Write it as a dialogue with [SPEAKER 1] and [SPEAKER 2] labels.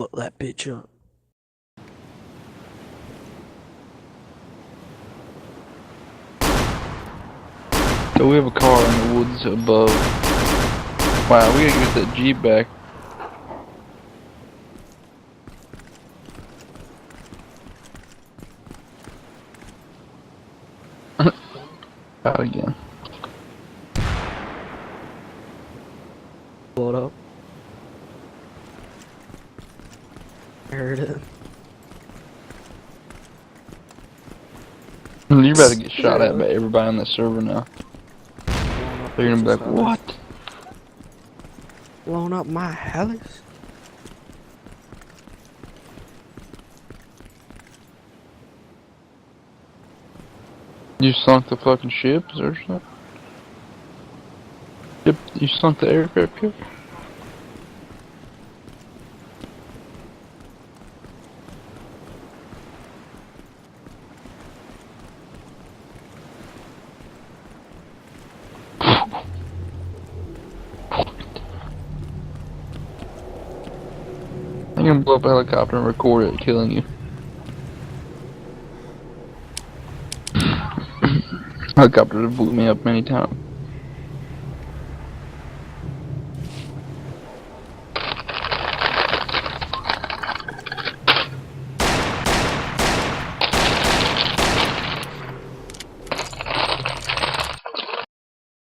[SPEAKER 1] Blow that bitch up.
[SPEAKER 2] So we have a car in the woods above. Wow, we gotta get that Jeep back. Out again.
[SPEAKER 1] Blow it up. I heard it.
[SPEAKER 2] You're about to get shot at by everybody on the server now. They're gonna be like, what?
[SPEAKER 1] Blowing up my helis?
[SPEAKER 2] You sunk the fucking ships or something? Yep, you sunk the aircraft carrier? I'm gonna blow up a helicopter and record it killing you. Helicopter blew me up many times.